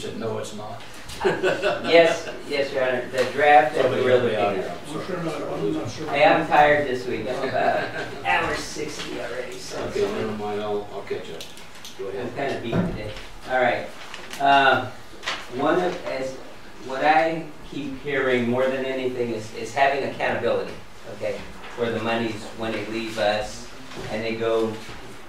said, no, it's not. Yes, Your Honor. The draft that we were looking at. Hey, I'm tired this week. I'm about hour 60 already. So okay, never mind. I'll catch up. Go ahead. I'm kind of beat today. All right. What I keep hearing more than anything is having accountability. Okay, for the monies when they leave us and they go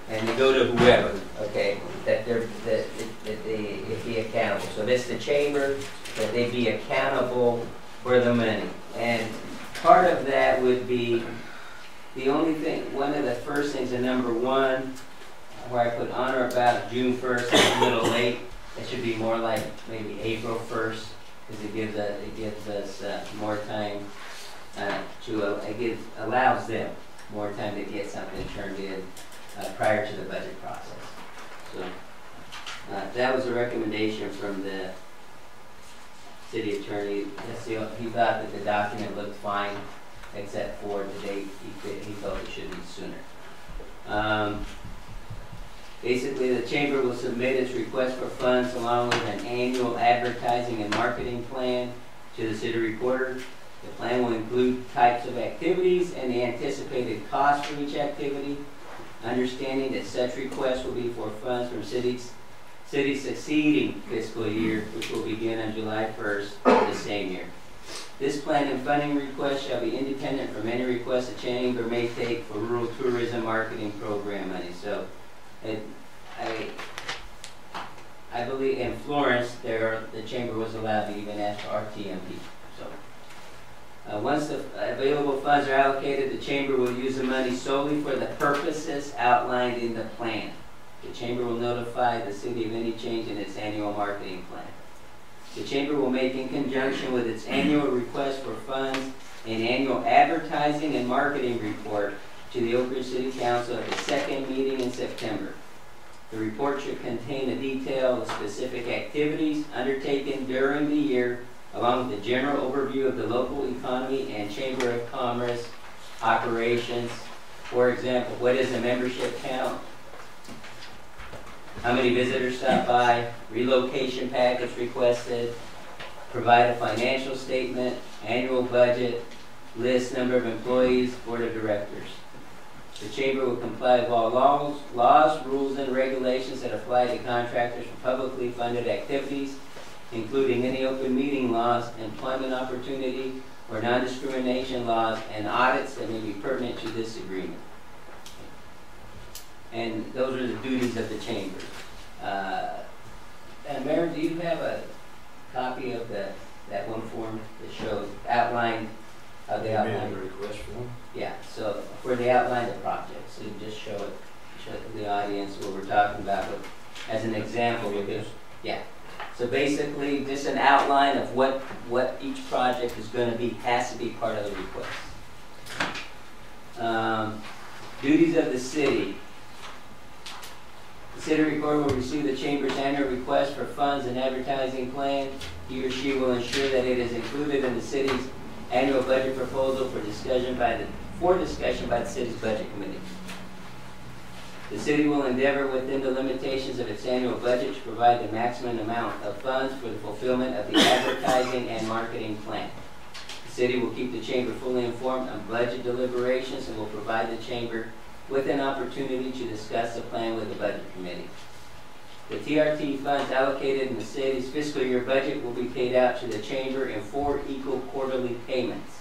to whoever. Okay, that they be accountable. So this the chamber, that they be accountable for the money. And part of that would be the only thing. One of the first things in number 1, where I put on or about June 1st, it's a little late. It should be more like maybe April 1st, because it gives us more time allows them more time to get something turned in prior to the budget process. So that was a recommendation from the city attorney. He thought that the document looked fine, except for the date. He felt it should be sooner. Basically, the chamber will submit its request for funds along with an annual advertising and marketing plan to the city recorder. The plan will include types of activities and the anticipated cost for each activity, understanding that such requests will be for funds from city's succeeding fiscal year, which will begin on July 1st of the same year. This plan and funding request shall be independent from any request the chamber may take for rural tourism marketing program money. So, I believe in Florence, the chamber was allowed to even ask for RTMP. So, once the available funds are allocated, the chamber will use the money solely for the purposes outlined in the plan. The chamber will notify the city of any change in its annual marketing plan. The chamber will make, in conjunction with its annual request for funds, an annual advertising and marketing report to the Oakridge City Council at the second meeting in September. The report should contain a detail of specific activities undertaken during the year, along with a general overview of the local economy and Chamber of Commerce operations. For example, what is the membership count? How many visitors stop by? Relocation package requested. Provide a financial statement, annual budget, list number of employees, board of directors. The chamber will comply with all laws, rules, and regulations that apply to contractors for publicly funded activities, including any open meeting laws, employment opportunity, or non-discrimination laws, and audits that may be pertinent to this agreement. And those are the duties of the chamber. And Mayor, do you have a copy of that one form that shows outline of the outline? The request form? Yeah. So for the outline of projects, so you just show the audience what we're talking about. But as an example, yeah. So basically, just an outline of what each project is going to be, has to be part of the request. Duties of the city. The city recorder will receive the chamber's annual request for funds and advertising plan. He or she will ensure that it is included in the city's annual budget proposal for discussion by the city's budget committee. The city will endeavor within the limitations of its annual budget to provide the maximum amount of funds for the fulfillment of the advertising and marketing plan. The city will keep the chamber fully informed on budget deliberations and will provide the chamber with an opportunity to discuss the plan with the budget committee. The TRT funds allocated in the city's fiscal year budget will be paid out to the chamber in 4 equal quarterly payments,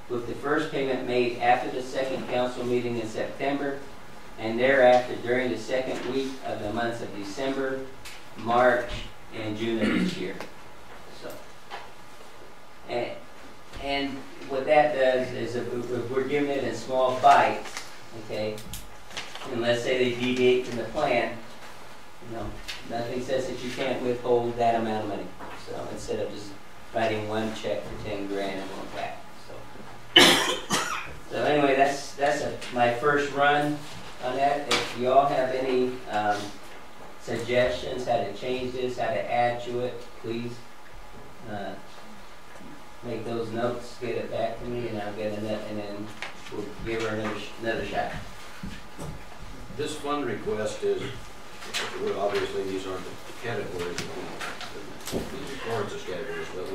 with the first payment made after the second council meeting in September, and thereafter during the second week of the months of December, March, and June of each year. So, and what that does is if we're giving it in small bites, okay, and let's say they deviate from the plan, you know, nothing says that you can't withhold that amount of money. So instead of just writing one check for 10 grand and one back. So anyway, that's my first run on that. If you all have any suggestions how to change this, how to add to it, please make those notes, get it back to me, and I'll get it, and then we'll give her another shot. This fund request is, well, obviously these aren't the categories that these are cards as categories, but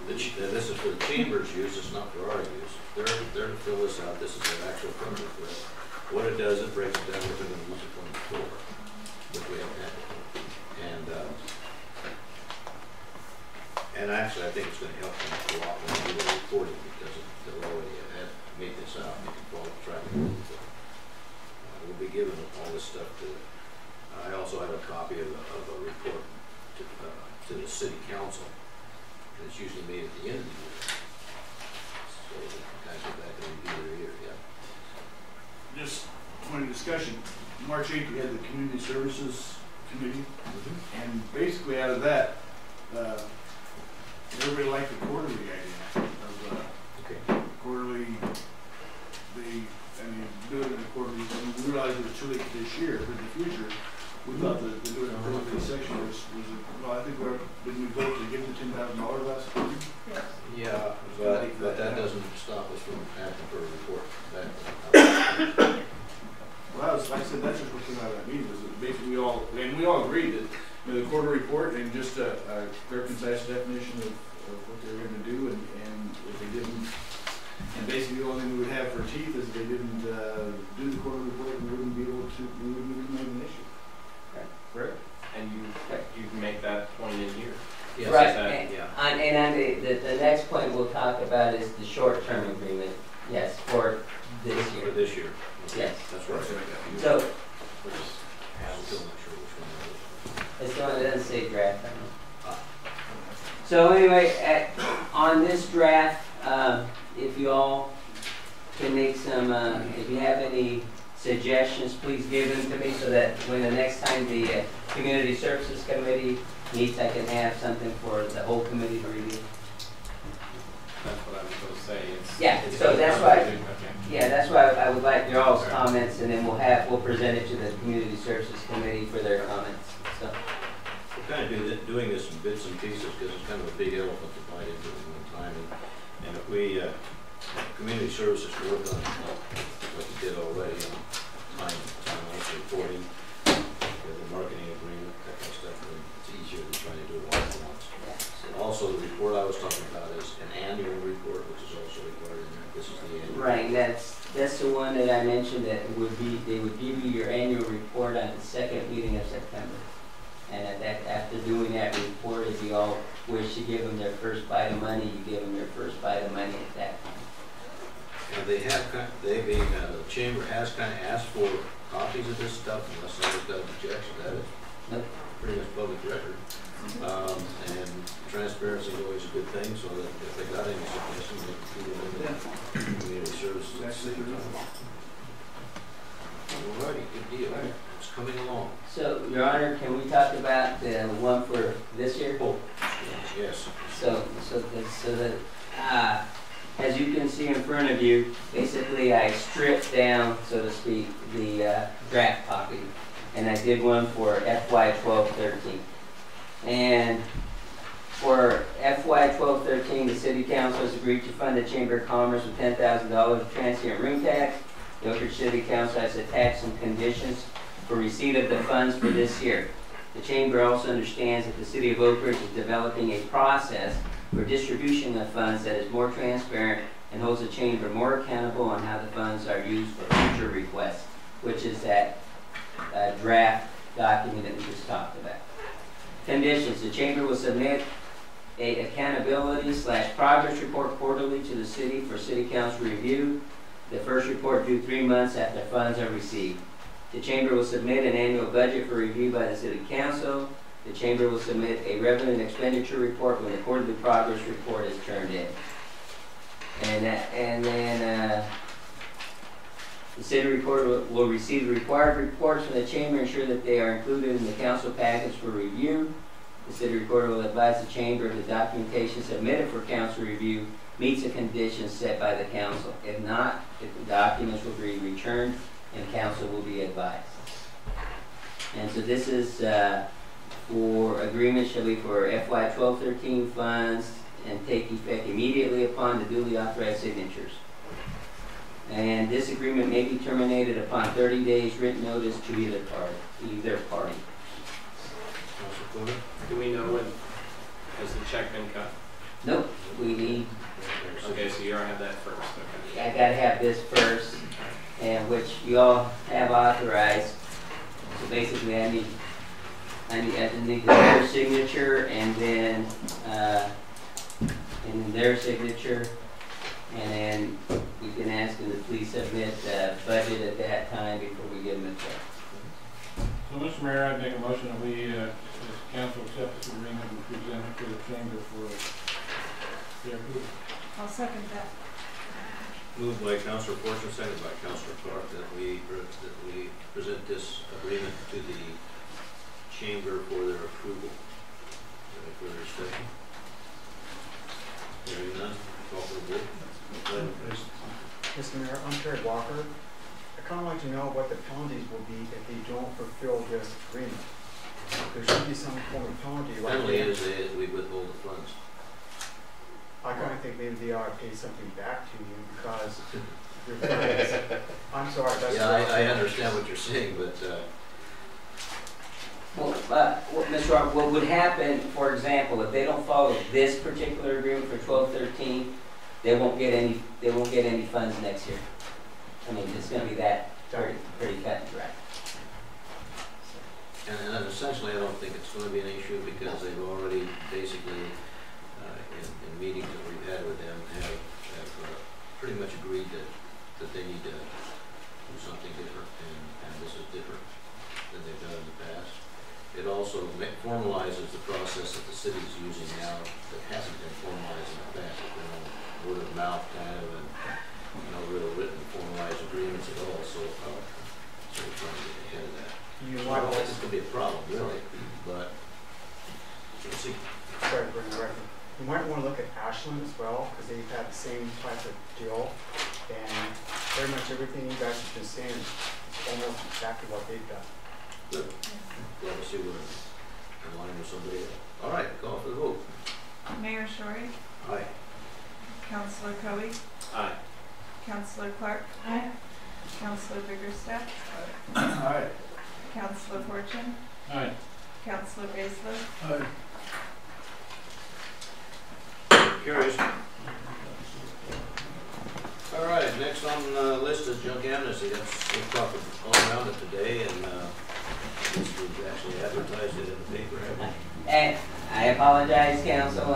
this is for the chamber's use, it's not for our use. They're to fill this out, this is an actual fund request. What it does, it breaks it down, we're going to use it from the floor, which we haven't had before. And actually, I think it's going to help them a lot when they do the reporting, because they'll already have made this out, and they can follow track of it. We'll be given all this stuff to, I also have a copy of a report to the city council, and it's usually made at the end of the year. So the guys go back and review their year, yeah. Just point of discussion, March 8th, we had the Community Services Committee, and basically out of that, everybody liked the quarterly idea of quarterly, do it in a quarterly. We realized it was too late this year, but in the future, we thought that doing a quarterly section was well, I think didn't we vote to give them $10,000 last year? Yeah, but that doesn't stop us from asking for a report back. Well, like I said, that's just what came out of that meeting, was that basically we all agreed that the quarter report and just a clear, concise definition of what they were going to do, and if they didn't, and basically the only thing we would have for teeth is if they didn't do the quarter report, we wouldn't be able to, we wouldn't even make an issue. Correct? And you can make that point in here. Yes, right. yeah. And the next point we'll talk about is the short-term agreement. Yes, for this year. For this year. Okay. Yes. That's right. So, I'm still not sure which one that is. it's the one that doesn't say draft. So anyway, on this draft, if you all can make some, if you have any suggestions, please give them to me so that when the next time the Community Services Committee meets, I can have something for the whole committee to review. That's what I was going to say. So that's why. Yeah, that's why I would like your all's comments, and then we'll present it to the Community Services Committee for their comments. So. We're kind of doing this in bits and pieces because it's kind of a big elephant to bite into at one time. And if we, Community Services work on what you did already on time reporting, the marketing agreement, that kind of stuff, and it's easier than trying to do it all at once. And also the report I was talking about is an annual report, which is also required in there. This is the annual. Right, that's the one that I mentioned that they would give you your annual report on the second meeting of September. And after doing that report, if you all wish to give them their first bite of money, you give them their first bite of money at that time. And they have the chamber has kind of asked for copies of this stuff unless somebody's got an objection. That is pretty much public record. And transparency is always a good thing, so that if they got any suggestions, they can feed them in the community services at the same time. Alrighty, good deal. It's coming along. So, Your Honor, can we talk about the one for this year? Oh, yes. So that as you can see in front of you, basically I stripped down, so to speak, the draft copy, and I did one for FY 12-13. And for FY 12-13, the City Council has agreed to fund the Chamber of Commerce with $10,000 of transient room tax. The Oakridge City Council has attached some conditions for receipt of the funds for this year. The Chamber also understands that the City of Oakridge is developing a process for distribution of funds that is more transparent and holds the Chamber more accountable on how the funds are used for future requests, which is that draft document that we just talked about. Conditions: the Chamber will submit a accountability/progress report quarterly to the City for City Council review. The first report due 3 months after funds are received. The Chamber will submit an annual budget for review by the City Council. The Chamber will submit a revenue and expenditure report when the quarterly progress report is turned in. And then the City Recorder will receive the required reports from the Chamber, ensure that they are included in the Council package for review. The City Recorder will advise the Chamber if the documentation submitted for Council review meets the conditions set by the Council. If not, the documents will be returned and Council will be advised. And so this is for agreement shall be for FY 12-13 funds and take effect immediately upon the duly authorized signatures. And this agreement may be terminated upon 30 days written notice to either party. Do we know when check been cut? Nope, we need, Okay, so you already have that first, okay. I gotta have this first, and which you all have authorized. So basically, I need their signature and then their signature, and then we can ask them to please submit the budget at that time before we give them a check. So, Mr. Mayor, I'd make a motion that we, as council, accept this agreement and present it to the chamber for their approval. I'll second that. Moved by Councilor Fortune, seconded by Councilor Clark, that we present this agreement to the chamber for their approval. Any further discussion? Hearing none, call for the vote. Mr. Mayor, I'm Terry Walker. I'd kind of like to know what the penalties will be if they don't fulfill this agreement. There should be some form of penalty. Like Penalty is we withhold the funds. I kind of think maybe they ought to pay something back to you because your funds. I'm sorry. That's Yeah, I understand what you're saying, but Well, Mr. Rock, what would happen, for example, if they don't follow this particular agreement for 12-13, they won't get any funds next year. I mean, it's going to be that pretty cut and dry. and essentially, I don't think it's going to be an issue because they've already basically, in meetings that we've had with them, have pretty much agreed that they need to do something different, and this is different than they've done in the past. It also formalizes the process that the city is using now that hasn't been formalized in the past. You know, word of mouth kind of, and no real written formalized agreements at all. So we're trying to get ahead of that. You So I might don't think also, this could be a problem, really, but we'll see. sorry for interrupting. You might want to look at Ashland as well because they've had the same type of deal, and very much everything you guys have been saying is almost exactly what they've done. Good. Glad to see we're in line with somebody else. All right, call for the vote. Mayor Shorey, Aye. Councilor Coe, Aye. Councilor Clark, Aye. Councilor Biggerstaff, Aye. Councilor Fortune, Aye. Councilor Baisler, Aye. Carries. All right, next on the list is junk amnesty. We've talked all around it today, and we've actually advertised it in the paper, haven't we? And I apologize, council.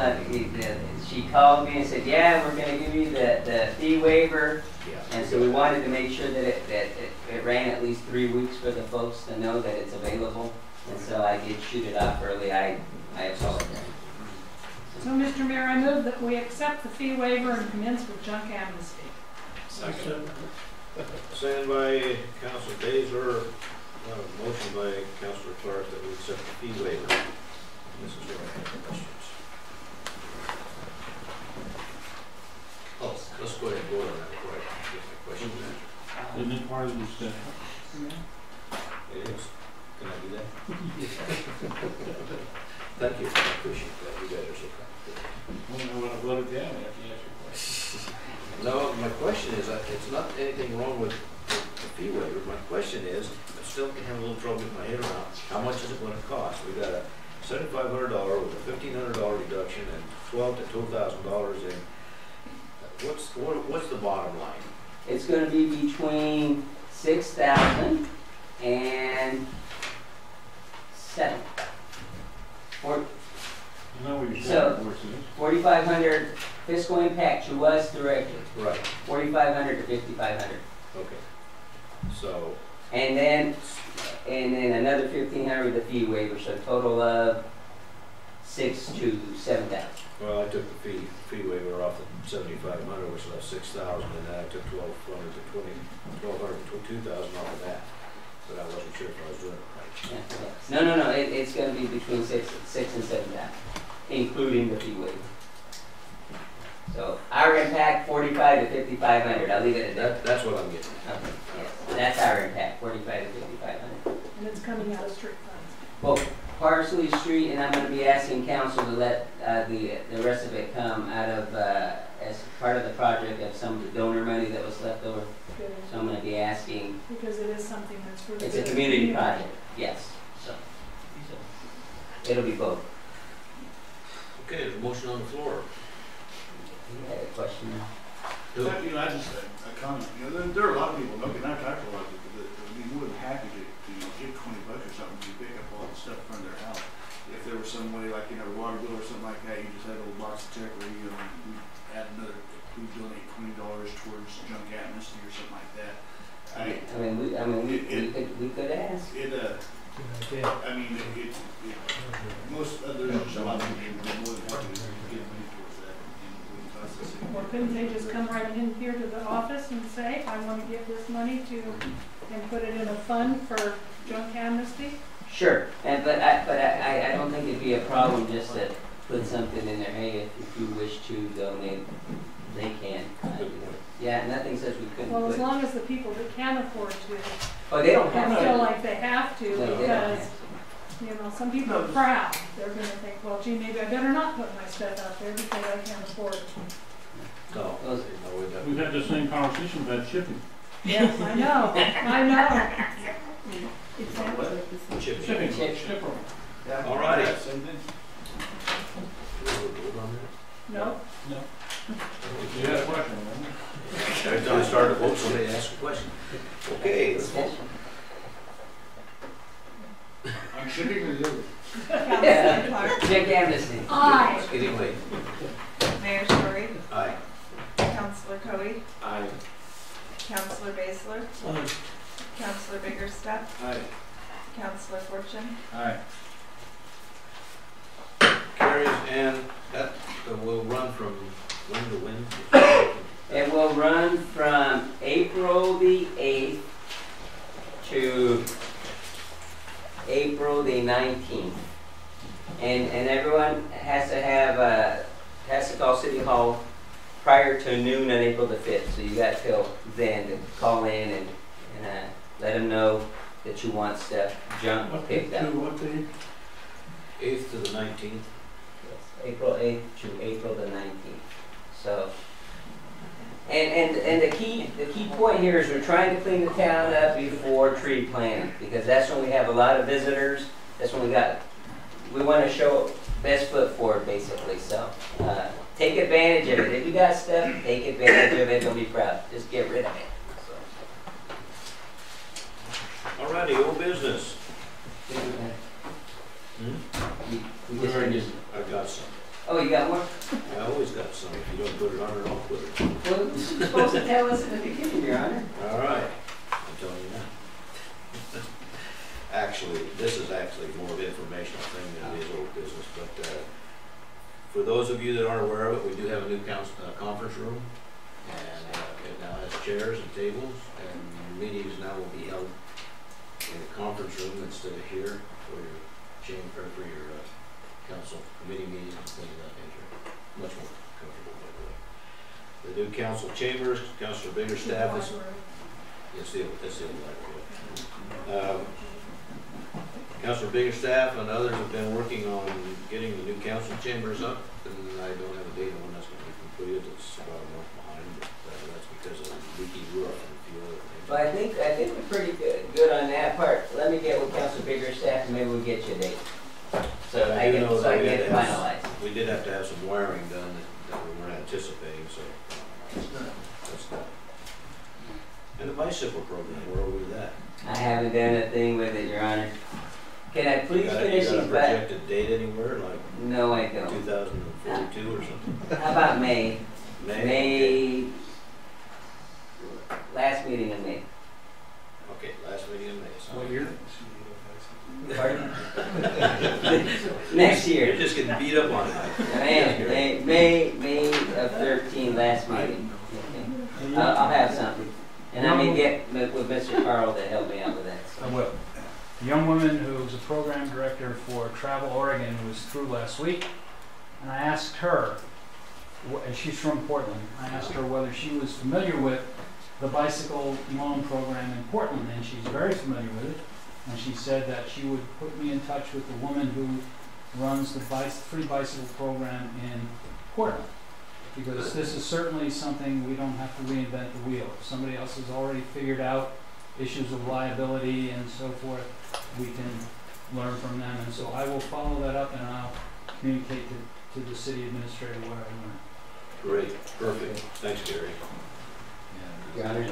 She called me and said, yeah, we're going to give you the fee waiver. Yeah. And so we wanted to make sure that it ran at least 3 weeks for the folks to know that it's available. And so I did shoot it off early. I apologize. So, Mr. Mayor, I move that we accept the fee waiver and commence with junk amnesty. Second. Second by Councilor Baisler, motion by Councilor Clark that we accept the fee waiver. Mrs. Roy, any questions? Oh, let's go ahead and vote on that before I get my question answered. Isn't it part of the discussion? It is. Can I do that? Thank you. I appreciate that. You guys are so kind. Well, I want to vote it down after you ask your question. No, my question is, it's not anything wrong with the fee waiver. My question is, I still having a little trouble getting my head around, how much is it going to cost? We got a $7,500 with a $1,500 reduction and $12,000 to $12,000 in. What's the bottom line? It's going to be between 6,000 and 7. You know what you're So- saying, Fortune. 4,500 fiscal impact to us directly. Right. 4,500 to 5,500. Okay. So, And then another 1,500 with the fee waiver, so a total of 6,000 to 7,000. well, I took the fee waiver off the 7,500, which left 6,000, and then I took 1,200 to 2,000 off of that. But I wasn't sure if I was doing it right. Yeah. No. It's going to be between 6,000 and 7,000, including the fee waiver. So our impact 4,500 to 5,500. I'll leave it at that. That's what I'm getting at. Okay. Yes. That's our impact, 4,500 to 5,500. And it's coming out of street funds. Well, partially street, and I'm going to be asking council to let the rest of it come out of as part of the project of some of the donor money that was left over. Good. So I'm going to be asking. Because it is something that's for the It's a good of the community project. Yes. So it'll be both. Okay, there's a motion on the floor. You had a question? You know, I just, a comment, you know, there are a lot of people, look, and I've talked to a lot of people that would be more than happy to give $20 or something to pick up all the stuff from their house. If there was some way, like, you know, a water bill or something like that, you just had a little box of check where you, we add another, we donate $20 towards junk amnesty or something like that. We could ask. I mean, most others, a lot of people would be more than happy to give money towards that, and it wouldn't cost us anything. Or couldn't they just come right in here to the office and say, I want to give this money to, and put it in a fund for junk amnesty? Sure, but I don't think it'd be a problem just to put something in there, hey, if you wish to donate, they can. Yeah, nothing says we couldn't. Well, as long as the people that can afford to, Oh, they don't don't have feel to. like they have to, No, they don't because, have you know, some people are proud. They're gonna think, well, gee, maybe I better not put my stuff out there because I can't afford it. No, Those- no, we don't. We've had the same conversation about shipping. Yes, I know, I know. Chip. Shipping, Ship. shipper. All righty. Same thing. Do we vote on that? No, You had a question, right? Every time I start to vote, somebody asks a question. Okay, let's vote. I'm shipping or delivery? Junk amnesty. aye. It's getting late. Mayor Shorey, Aye. Councilor Cody, Aye. Councilor Baszler, Councilor Biggerstaff, Aye. Councilor Fortune, Aye. Carries, and that will run from when to when? It will run from April the 8th to April the 19th. And everyone has to have, has to call City Hall prior to noon on April the 5th. So you got till then to call in and let them know that you want stuff junk picked up. What day? 8th to the 19th. April 8th to April the 19th. So, and the key point here is we're trying to clean the town up before tree planting, because that's when we have a lot of visitors. That's when we want to show best foot forward, basically. So, take advantage of it. If you got stuff, take advantage of it. Don't be proud. Just get rid of it. So. All righty, old business. We just heard you. I've got some. Oh, you got more? I always got some. If you don't put it on it, I'll put it. Well, you're supposed to tell us in the beginning, Your Honor. All right, I'm telling you now. Actually, this is actually more of an informational thing than it is old business, but for those of you that aren't aware of it, we do have a new conference room, and it now has chairs and tables, and meetings now will be held in the conference room instead of here for your chamber, for your council committee meetings and things of that nature. Much more comfortable that way. The new council chambers, Councilor Biggerstaff is, it's the old library. Councilor Biggerstaff and others have been working on getting the new council chambers up, and I don't have a date on when that's going to be completed. It's about a month behind, but that's because of the leaky roof and a few other things. Well, I think we're pretty good on that part. Let me get with Councilor Biggerstaff and maybe we'll get you a date. So I can get it finalized. We did have to have some wiring done that we weren't anticipating, so that's that. And the bicycle program, where are we with that? I haven't done a thing with it, Your Honor. Can I please finish You got a these back? projected date anywhere, like No, I don't. 2042 or something? How about May? May? Last meeting in May. Okay, last meeting in May. So What year? Pardon? Next You're year. just getting beat up on it. Man, May of 13, last meeting. Okay. I'll have something. And I may get with Mr. Carl to help me out with that. I will. A young woman who's a program director for Travel Oregon was through last week, and I asked her, and she's from Portland, I asked her whether she was familiar with the bicycle loan program in Portland, and she's very familiar with it. And she said that she would put me in touch with the woman who runs the free bicycle program in Portland. Because this is certainly something we don't have to reinvent the wheel. If somebody else has already figured out issues of liability and so forth, we can learn from them. And so I will follow that up and I'll communicate to the city administrator what I learned. Great, perfect. Thanks, Gary. Got it?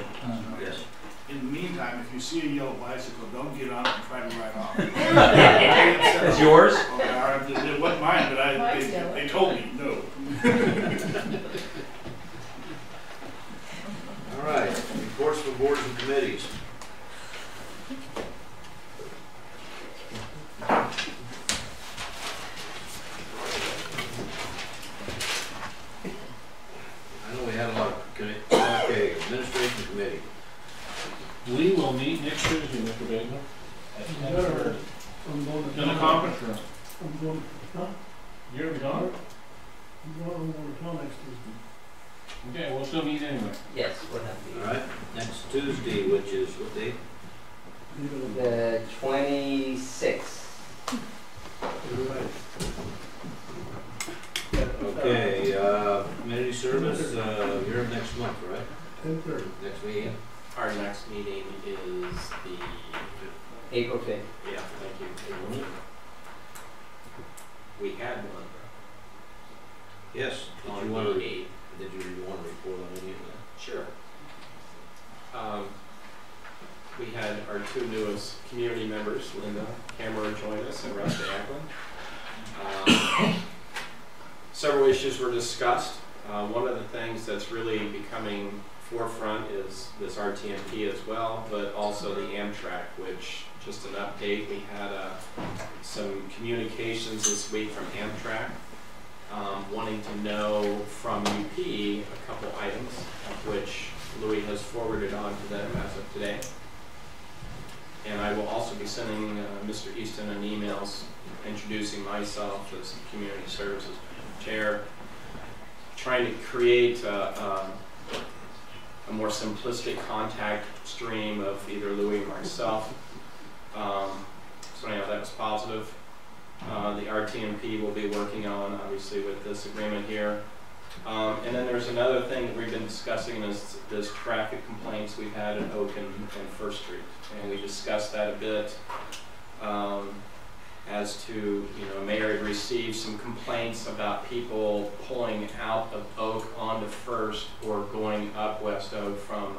Yes. In the meantime, if you see a yellow bicycle, don't get on it and try to ride off. It's yours? It wasn't mine, but they told me, no. All right, reports from boards and committees. I know we had a lot of, okay, administration committee. We will meet next Tuesday, Mr. Baker. I'm going In the conference room. I'm going, huh? You're gonna be gone? I'm going to town next Tuesday. Okay, we'll still meet anyway. Yes, we'll have All right, next Tuesday, which is what date? the 26th. Okay, community service, you're next month, right? 10:30. Next meeting? Our next meeting is the, April 5th. yeah, thank you. We had one Yes. Did on you want the to, 8th. did you want to report on any of that? Sure. We had our two newest community members, Linda Cameron join us and Rusty Acklin. Several issues were discussed. One of the things that's really becoming forefront is this RTMP as well, but also the Amtrak, which, just an update, we had some communications this week from Amtrak wanting to know from UP a couple items, which Louis has forwarded on to them as of today. And I will also be sending Mr. Easton an email introducing myself as the Community Services Chair, trying to create a more simplistic contact stream of either Louis or myself. So anyhow, that was positive. The RTMP will be working on, obviously, with this agreement here. And then there's another thing that we've been discussing is this traffic complaints we've had at Oak and First Street. And we discussed that a bit as to, Mayor had received some complaints about people pulling out of Oak onto First or going up West Oak from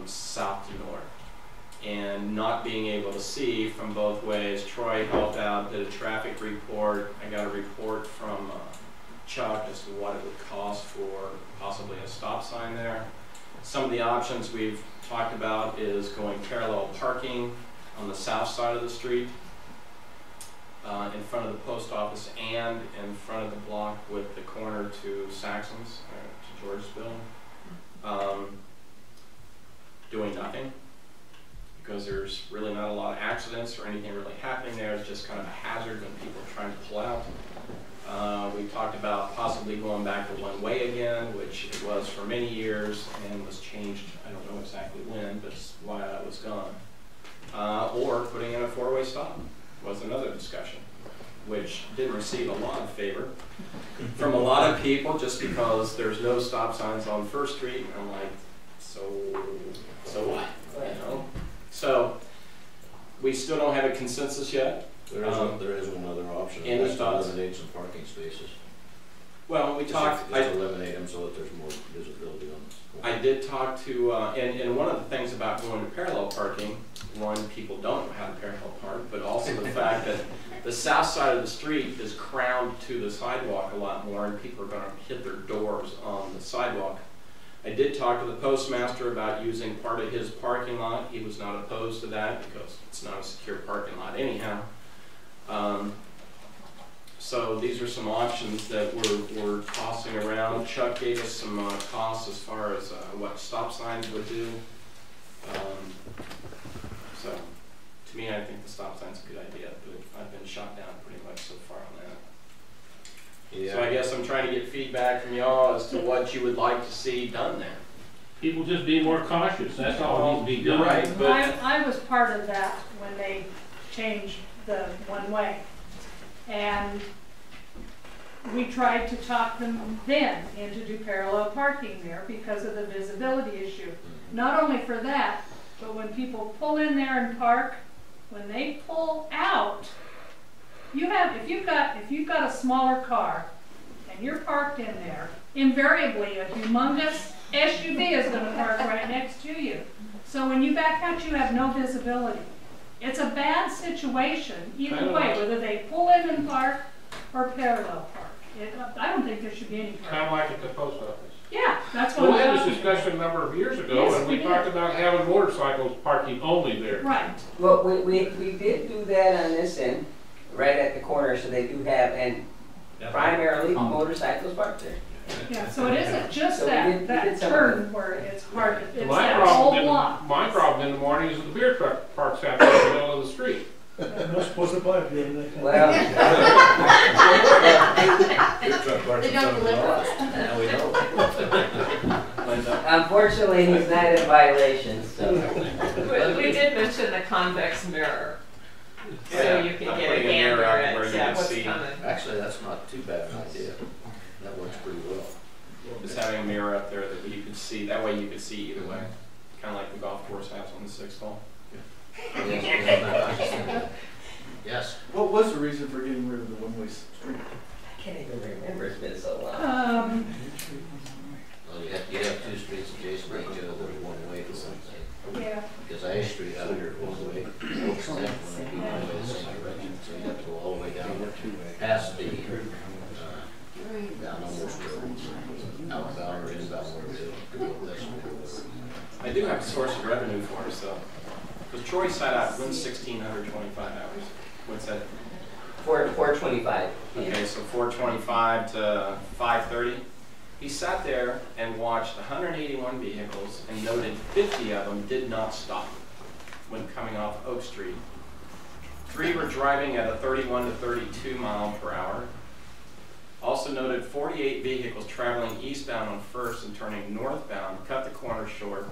south to north, and not being able to see from both ways. Troy helped out, did a traffic report. I got a report from Chuck as to what it would cost for possibly a stop sign there. Some of the options we've talked about is going parallel parking on the south side of the street, in front of the post office and in front of the block with the corner to Saxon's, to George's building. Doing nothing, because there's really not a lot of accidents or anything really happening there. It's just kind of a hazard when people are trying to pull out. We talked about possibly going back to one way again, which it was for many years and was changed, I don't know exactly when, but it's while I was gone. Or putting in a four-way stop was another discussion, which didn't receive a lot of favor from a lot of people, just because there's no stop signs on First Street. And I'm like, so what? So we still don't have a consensus yet. There is one other option. And That's to eliminate some parking spaces. Well, we talked. Just eliminate them so that there's more visibility on this. I did talk to, and one of the things about going to parallel parking, one, people don't know how to parallel park, but also the fact that the south side of the street is crowned to the sidewalk a lot more, and people are going to hit their doors on the sidewalk. I did talk to the postmaster about using part of his parking lot. He was not opposed to that because it's not a secure parking lot anyhow. So these are some options that we're tossing around. Chuck gave us some costs as far as what stop signs would do. So to me, I think the stop sign's a good idea, but I've been shot down pretty much so far on that. Yeah. So I guess I'm trying to get feedback from y'all as to what you would like to see done there. People just be more cautious, that's all needs to be done. You're right, but I was part of that when they changed the one way. And we tried to talk them then into do parallel parking there because of the visibility issue. Not only for that, but when people pull in there and park, when they pull out, if you've got a smaller car and you're parked in there, invariably a humongous SUV is gonna park right next to you. So when you back out, you have no visibility. It's a bad situation either way, whether they pull in and park or parallel park. I don't think there should be any Kind of problem. like at the post office. Yeah, that's Well, what we I'm had this talking about. discussion a number of years ago, Yes, and we we did. talked about having motorcycles parking only there. Right. Well, we did do that on this end, right at the corner, so they do have, and primarily motorcycles parked there. Yeah, so it isn't just So we did that some of turn where it's hard, it's My that whole problem, block. my problem in the morning is that the beer truck parks out there in the middle of the street. I'm not supposed to buy it, Well, They don't deliver. Now we know. unfortunately, he's not in violation, so. We did mention the convex mirror, so Yeah, you can I'm get a putting a mirror gander out where at you can what's see. coming. Actually, that's not too bad an idea. That works pretty well. Just having a mirror up there that you can see, that way you can see either way. Kind of like the golf course has on the 6th hole. Yes. What was the reason for getting rid of the one-way street? I can't even remember, it's been so long. Well, you have two streets adjacent to each other, there's one way to something. Yeah. Because Ash Street out here is one way, Oak's next one, would be one way the same direction, so you have to go all the way down, past the, down almost to outbound or inbound, where it is, to go this way. I do have a source of revenue for us, though. Because Troy sat out, when's 1,625 hours? What's that? 425. Okay, so 4:25 to 5:30. He sat there and watched 181 vehicles and noted 50 of them did not stop when coming off Oak Street. 3 were driving at a 31 to 32 mile per hour. Also noted 48 vehicles traveling eastbound on First and turning northbound cut the corner short,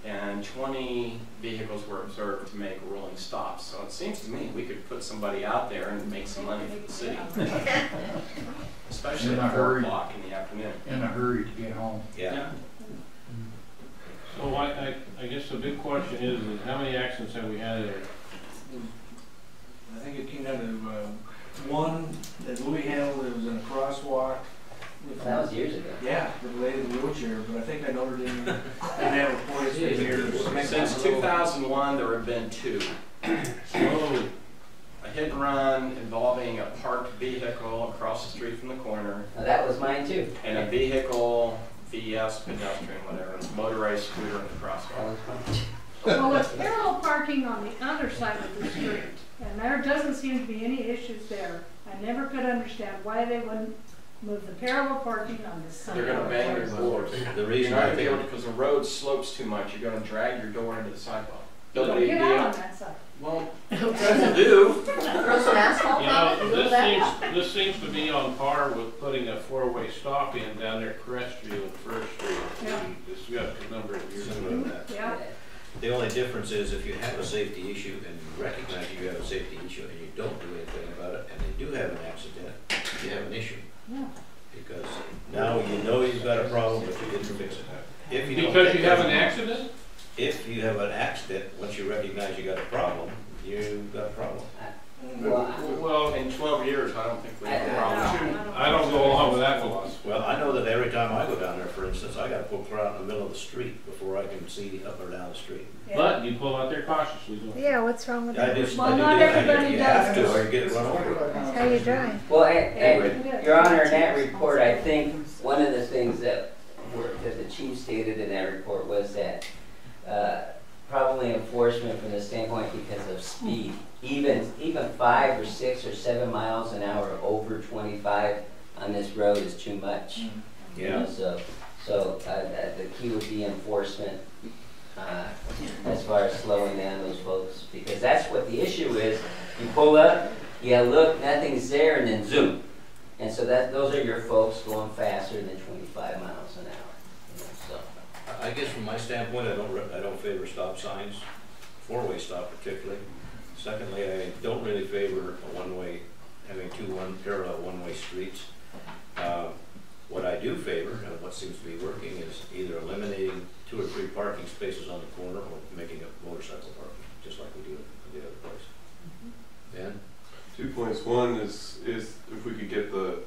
and 20 vehicles were observed to make rolling stops. So it seems to me we could put somebody out there and make some money for the city, especially In a at 4 hurry. o'clock in the afternoon. In a hurry to get home. Yeah. So I guess the big question is how many accidents have we had there? I think it came down to, one that Louis handled, it was in a crosswalk. with- That was years ago. Yeah, the lady in the wheelchair, but I think I know her didn't have a point here. Since 2001, there have been 2. Oh, A hit and run involving a parked vehicle across the street from the corner, Now, that was mine too. and a vehicle, VS, pedestrian, whatever, motorized scooter in the That crosswalk. was mine. Well, it's parallel parking on the other side of the street, and there doesn't seem to be any issues there. I never could understand why they wouldn't move the parallel parking on this side. They're gonna bang your doors. The You're reason not I gonna be able to, think, because the road slopes too much, you're gonna drag your door into the sidewalk. Don't Nobody get be out able- on that side. Well, people do. Throw some asphalt you on it and know, build that up. this seems to be on par with putting a 4-way stop in down there at Crestview and First Street. Yeah. We discussed a number of years Something ago. like that. Yeah. The only difference is if you have a safety issue and you recognize you have a safety issue and you don't do anything about it, and they do have an accident, you have an issue. Yeah. Because now you know you've got a problem, but you didn't fix it. If you don't Because think you have an there's- accident? If you have an accident, once you recognize you got a problem, you've got a problem. Well, In 12 years, I don't think we have a problem. I don't go along with that philosophy. Well, I know that every time I go down there, for instance, I gotta pull clear out in the middle of the street before I can see up or down the street. But you pull out there cautiously, don't you? Yeah, what's wrong with I that? do, Well, I not do, everybody you have does. to, or you get run over. That's how you drive. Well, and Your Honor, in that report, I think one of the things that the chief stated in that report was that probably enforcement from the standpoint because of speed, even 5 or 6 or 7 miles an hour over 25 on this road is too much. You know, so the key would be enforcement as far as slowing down those folks, because that's what the issue is. You pull up, you look, nothing's there, and then zoom. And so those are your folks going faster than 25 miles an hour. You know, so. I guess from my standpoint, I don't favor stop signs, 4-way stop particularly. Secondly, I don't really favor a one-way, having 2 parallel one-way streets. What I do favor, and what seems to be working, is either eliminating 2 or 3 parking spaces on the corner or making it motorcycle parking, just like we do at the other place. Ben? 2 points. One is if we could get the